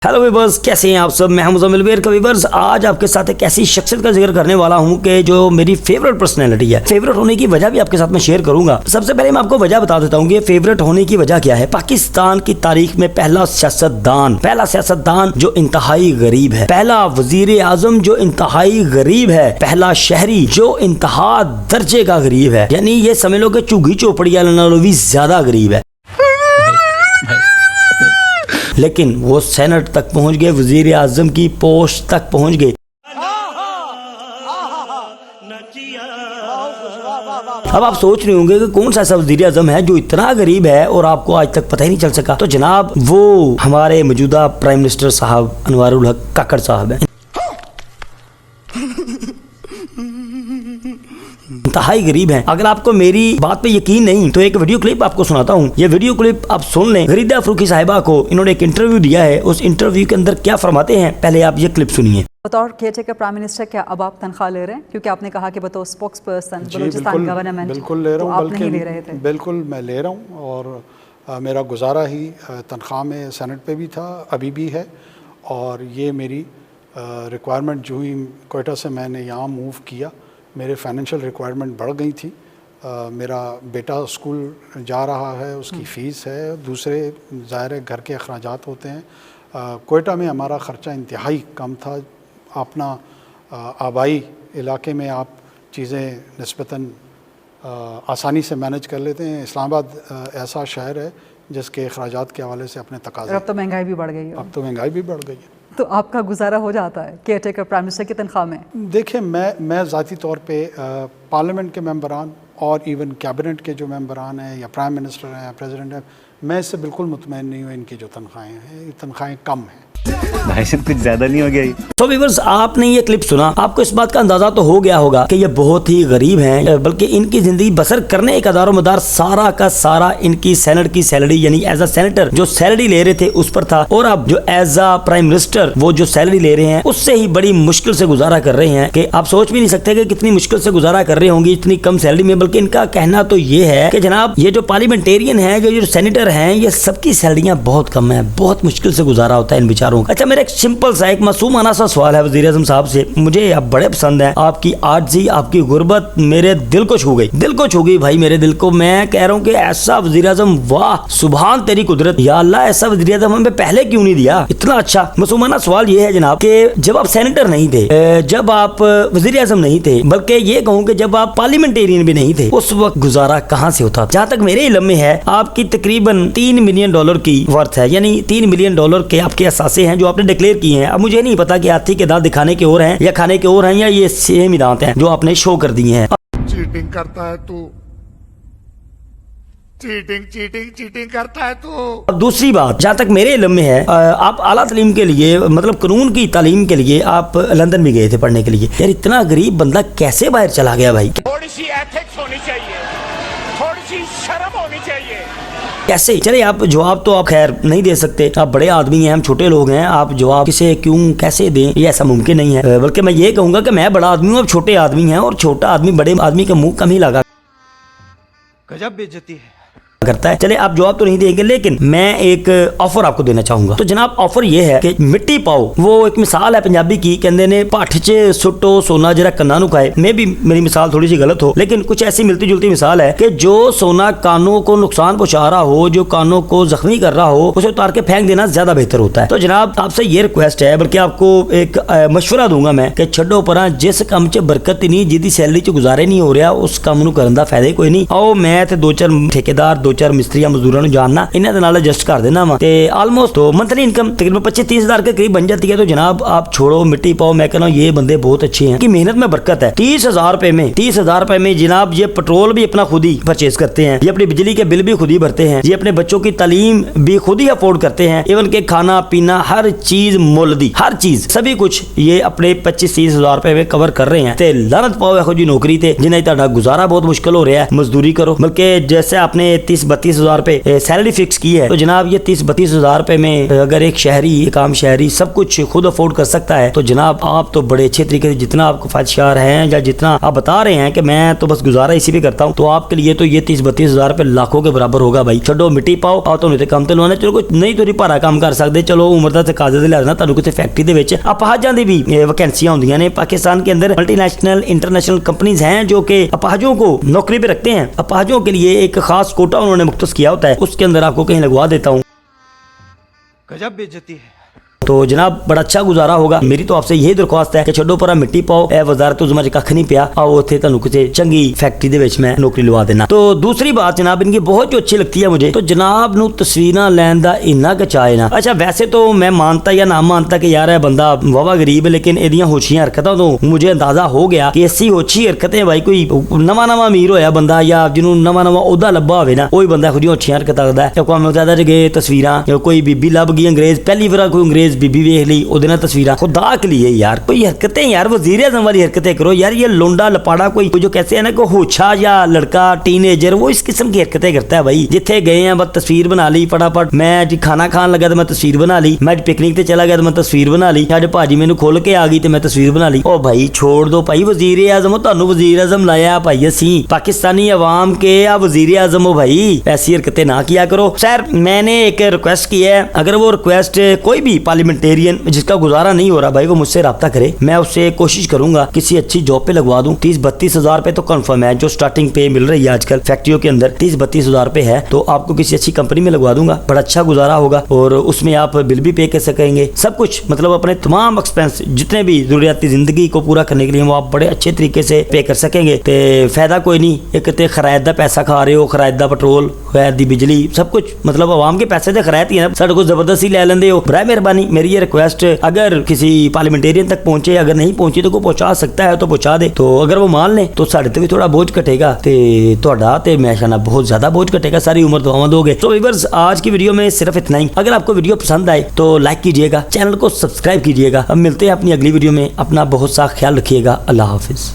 Hello viewers, कैसे हैं आप सब। मैं मुज़म्मिल वेर का वीवर्स। आज आपके साथ एक ऐसी शख्सियत का जिक्र करने वाला हूं कि जो मेरी फेवरेट पर्सनैलिटी है। फेवरेट होने की वजह भी आपके साथ में शेयर करूंगा। सबसे पहले मैं आपको वजह बता देता हूं कि फेवरेट होने की वजह क्या है। पाकिस्तान की तारीख में पहला सियासतदान जो इंतहाई गरीब है, पहला वजीर आजम जो इंतहाई गरीब है, पहला शहरी जो इंतहा दर्जे का गरीब है। यानी ये समझ लो कि चुगी चोपड़ी वाला भी ज्यादा गरीब है। लेकिन वो सेनेट तक पहुंच गए, वजीर आजम की पोस्ट तक पहुंच गए। अब आप सोच रहे होंगे कि कौन सा ऐसा वजीर आजम है जो इतना गरीब है और आपको आज तक पता ही नहीं चल सका। तो जनाब वो हमारे मौजूदा प्राइम मिनिस्टर साहब अनवारुल हक काकड़ साहब हैं। इंतहाई गरीब हैं। अगर आपको मेरी बात पे यकीन नहीं तो एक वीडियो क्लिप आपको सुनाता हूँ। ये वीडियो क्लिप आप सुन लें। गरीदा फरूकी साहिबा को इन्होंने एक इंटरव्यू दिया है। उस इंटरव्यू के अंदर क्या फरमाते हैं, पहले आप ये क्लिप सुनिए। बतौर केयरटेकर प्राइम मिनिस्टर क्या अब आप तनख्वाह ले रहे हैं? क्योंकि आपने कहा कि बतौर स्पोक्स पर्सन बलूचिस्तान गवर्नमेंट बिल्कुल ले रहा हूँ, आप नहीं ले रहे थे। बिल्कुल मैं ले रहा हूँ और मेरा गुजारा ही तनख्वाह में सेनेट पे भी था, अभी भी है। और ये मेरी रिक्वायरमेंट जो ही कोयटा से मैंने यहाँ मूव किया, मेरे फाइनेंशियल रिक्वायरमेंट बढ़ गई थी। मेरा बेटा स्कूल जा रहा है, उसकी फ़ीस है, दूसरे ज़ाहिर है घर के अखराजात होते हैं। कोयटा में हमारा ख़र्चा इंतहाई कम था। अपना आबाई इलाके में आप चीज़ें निस्बतन आसानी से मैनेज कर लेते हैं। इस्लामाबाद ऐसा शहर है जिसके अखराजात के हवाले से अपने तकाज़े। अब तो महंगाई भी बढ़ गई है। अब तो महंगाई भी बढ़ गई है। तो आपका गुजारा हो जाता है केयरटेकर प्राइम मिनिस्टर की तनख्वाह में? देखिए, मैं ज़ाती तौर पे पार्लियामेंट के मेंबरान और इवन कैबिनेट के जो मेंबरान हैं या प्राइम मिनिस्टर हैं या प्रेसिडेंट हैं, मैं इससे बिल्कुल मुतमईन नहीं हूँ। इनकी जो तनख्वाहें हैं, ये तनख्वाहें कम हैं। भाई साहब कुछ ज़्यादा नहीं हो गया? तो व्यूअर्स, आपने ये क्लिप सुना, आपको इस बात का अंदाजा तो हो गया होगा कि ये बहुत ही गरीब हैं, बल्कि इनकी जिंदगी बसर करने का दारो मदार सारा का सारा इनकी सेनेट की सैलरी यानी एज अ सेनेटर जो सैलरी ले रहे थे उस पर था। और अब जो एज अ प्राइम मिनिस्टर वो जो सैलरी ले रहे हैं उससे ही बड़ी मुश्किल से गुजारा कर रहे हैं कि आप सोच भी नहीं सकते कि कितनी मुश्किल से गुजारा कर रहे होंगे इतनी कम सैलरी में। बल्कि इनका कहना तो ये है कि जनाब ये जो पार्लियामेंटेरियन है, जो सेनेटर हैं, ये सबकी सैलरियां बहुत कम है, बहुत मुश्किल से गुजारा होता है इन बेचारों का। अच्छा, मेरा एक सिंपल सा एक मासूमाना सा सवाल है वज़ीर आज़म साहब से। मुझे आप बड़े पसंद हैं, आपकी आजिज़ी, आपकी गुर्बत मेरे दिल को छू गई भाई, मेरे दिल को। मैं कह रहा हूँ कि ऐसा वज़ीर आज़म, वाह सुभान तेरी कुदरत, या अल्लाह, ऐसा वज़ीर आज़म हमें पहले क्यों नहीं दिया? इतना अच्छा। मासूमाना सवाल ये है जनाब कि जब आप सेनेटर नहीं थे, जब आप वज़ीर आज़म नहीं थे, बल्कि ये कहूँ कि जब आप पार्लियामेंटेरियन भी नहीं थे, उस वक्त गुजारा कहाँ से होता? जहाँ तक मेरे इल्म में है, आपकी तकरीबन $3 मिलियन की वर्थ है, यानी $3 मिलियन के आपके असासे हैं जो आपने डिक्लेयर किए हैं। अब मुझे नहीं पता कि हाथी के दांत दिखाने के और हैं या खाने के और हैं, या ये सेम ही दांत हैं जो आपने शो कर दिए हैं। चीटिंग करता है तू, चीटिंग करता है तू। अब दूसरी बात, जहाँ तक मेरे इल्म में है, आप आला तालीम के लिए, मतलब कानून की तालीम के लिए आप लंदन भी गए थे पढ़ने के लिए। यार इतना गरीब बंदा कैसे बाहर चला गया भाई? थोड़ी सी एथिक्स होनी चाहिए, थोड़ी सी शर्म होनी चाहिए। कैसे? चले आप जवाब तो आप खैर नहीं दे सकते, आप बड़े आदमी हैं, हम छोटे लोग हैं, आप जवाब किसे क्यों कैसे दें, ये ऐसा मुमकिन नहीं है। बल्कि मैं ये कहूँगा कि मैं बड़ा आदमी हूँ, आप छोटे आदमी हैं, और छोटा आदमी बड़े आदमी का मुंह कम ही लगा गजब बेइज्जती है करता है। चले आप जवाब तो नहीं देंगे, लेकिन मैं एक ऑफर आपको देना चाहूंगा। तो जनाब ऑफर ये है कि मिट्टी पाओ, वो एक मिसाल है पंजाबी की, कहते ने पाठ च सुटो सोना जरा कन्ना नु खाए। मे भी मेरी मिसाल थोड़ी सी गलत हो, लेकिन कुछ ऐसी मिलती जुलती मिसाल है कि जो सोना कानों को नुकसान पहुंचा रहा हो, जो कानों को जख्मी कर रहा हो, उसे उतार के फेंक देना ज्यादा बेहतर होता है। तो जनाब आपसे ये रिक्वेस्ट है, बल्कि आपको एक मशवरा दूंगा मैं कि छड्डो परा, जिस काम च बरकत ही नहीं, जिदी सैलरी च गुजारे नहीं हो रहा, उस काम नूं करन दा फायदा कोई नहीं। आओ मैं ते 2-4 ठेकेदार, 2-4 मिस्त्रियां मजदूरों को जानना, इन्हां दे नाल एडजस्ट कर देना वा, ते ऑलमोस्ट तो मंथली इनकम तकरीबन 25-30 हज़ार के करीब बन जाती है। तो जनाब आप छोड़ो मिट्टी पाओ, मैं कहना ये बंदे बहुत अच्छे हैं कि मेहनत में बरकत है। 30,000 रुपए में जनाब ये पेट्रोल भी अपना खुद ही परचेज करते हैं, ये अपनी बिजली के बिल भी खुद ही भरते हैं, ये अपने बच्चों की तालीम भी खुद ही अफोर्ड करते हैं, इवन के खाना पीना हर चीज मुल दी, हर चीज सभी कुछ ये अपने 25-30 हज़ार रुपए में कवर कर रहे हैं। ते लानत पाओ ऐसी नौकरी थे जिन्हें गुजारा बहुत मुश्किल हो रहा है, मजदूरी करो। बल्कि जैसे आपने 30-32 हज़ार रुपए सैलरी फिक्स की है, तो जनाब ये 30-32 हज़ार रुपए में अगर एक शहरी, एक आम शहरी सब कुछ खुद अफोर्ड कर सकता है, तो जनाब आप तो बड़े अच्छे तरीके से, जितना आपको ख्वाहिशार हैं या जितना आप बता रहे हैं कि मैं तो बस गुजारा इसी पे करता हूँ, तो आपके लिए तो ये 30-32 हज़ार रुपए लाखों के बराबर होगा भाई। छोड़ो मिट्टी पाओ आओ तो नहीं काम तो लवाना, चलो कुछ नहीं तो भारा काम कर सकते, चलो उम्र का तकाजे दे लिहाज तुहानू किसी फैक्ट्री दे विच अपाहजां दी भी वैकेंसियां होंदियां ने। पाकिस्तान के अंदर मल्टीनेशनल इंटरनेशनल कंपनीज हैं जो कि अपाहजों को नौकरी पे रखते हैं। अपाहजों के लिए एक खास कोटा उन्होंने मुख्तस किया होता है, उसके अंदर आपको कहीं लगवा देता हूँ। गजब बेइज्जती है। तो जनाब बड़ा अच्छा गुजारा होगा। मेरी तो आपसे यही दरख्वास्त है कि छोड़ो पर मिट्टी पाओ, ए वजारत उज़्मा च कख नहीं पिया, आओ उत्थे तुहानू किसी चंगी फैक्ट्री दे विच मैं नौकरी लवा देना। तो दूसरी बात जनाब इनकी बहुत जो अच्छी लगती है मुझे, तो जनाब नू तस्वीरां लैन दा इन्ना क चाह है ना। अच्छा वैसे तो मैं मानता या ना मानता कि यार है बंदा वावा गरीब है, लेकिन एदियां होशियां हरकतां तो मुझे अंदाजा हो गया कि ऐसी होशी हरकतें भाई कोई नवा नवा अमीर होया बंदा या जिन्होंने नवा नवा ओहदा लब्भा होवे ना, कोई बंदा खुद होशियां हरकतां करदा है। कौम मुत्तहिदा च गए तस्वीरां, कोई बीबी लभ गई अंग्रेज, पहली बार कोई अंग्रेज बीबी वेख ली, ओदे नाल तस्वीरां, खुदा के लिए यार कोई हरकतें यार वज़ीर आज़म वाली हरकतें करो यार। ये लोंडा लपाड़ा कोई जो कहते हैं ना कोई होछा या लड़का टीनेजर, वो इस किस्म की हरकतें करता है भाई। जिथे गए हैं बस तस्वीर बना ली फटाफट, मैं जी खाना खान लगा तो मैं तस्वीर बना ली, मैं पिकनिक ते चला गया तो मैं तस्वीर बना ली, अज भाजी मैनू खोल के आ गई तो मैं तस्वीर बना ली। ओ भाई छोड़ दो भाई, वज़ीर आज़म तुहानू वज़ीर आज़म लाया भाई, असी पाकिस्तानी अवाम के आ वज़ीर आज़म हो भाई, ऐसी हरकतें ना किया करो। सर मैंने एक रिक्वेस्ट की है, अगर वो रिक्वेस्ट कोई भी पार्लियामेंटेरियन जिसका गुजारा नहीं हो रहा भाई वो मुझसे रब्ता करे, मैं उससे कोशिश करूंगा किसी अच्छी जॉब पे लगवा दूं। 30-32 हज़ार रुपए तो कंफर्म है जो स्टार्टिंग पे मिल रही है आजकल फैक्ट्रियों के अंदर, 30-32 हज़ार रुपए है, तो आपको किसी अच्छी कंपनी में लगवा दूंगा, बड़ा अच्छा गुजारा होगा और उसमें आप बिल भी पे कर सकेंगे, सब कुछ मतलब अपने तमाम एक्सपेंस जितने भी जरूरियाती जिंदगी को पूरा करने के लिए वो आप बड़े अच्छे तरीके से पे कर सकेंगे। तो फायदा कोई नहीं, एक तो खरायत का पैसा खा रहे हो, खरायत का पेट्रोल, खरायत की बिजली, सब कुछ मतलब आवाम के पैसे से खरायत ही है, साढ़े को जबरदस्ती ले लेंदे हो। बड़ा मेहरबानी मेरी ये रिक्वेस्ट, अगर किसी पार्लियामेंटेरियन तक पहुंचे, अगर नहीं पहुंची तो कोई पहुंचा सकता है तो पहुंचा दे, तो अगर वो मान ले तो साढ़े ते भी थोड़ा बोझ घटेगा, ते तुहाडा ते मैं कहना बहुत ज्यादा बोझ घटेगा, सारी उम्र दुआवां दोगे। तो व्यूअर्स आज की वीडियो में सिर्फ इतना ही। अगर आपको वीडियो पसंद आए तो लाइक कीजिएगा, चैनल को सब्सक्राइब कीजिएगा। अब मिलते हैं अपनी अगली वीडियो में, अपना बहुत सा ख्याल रखिएगा। अल्लाह हाफिज।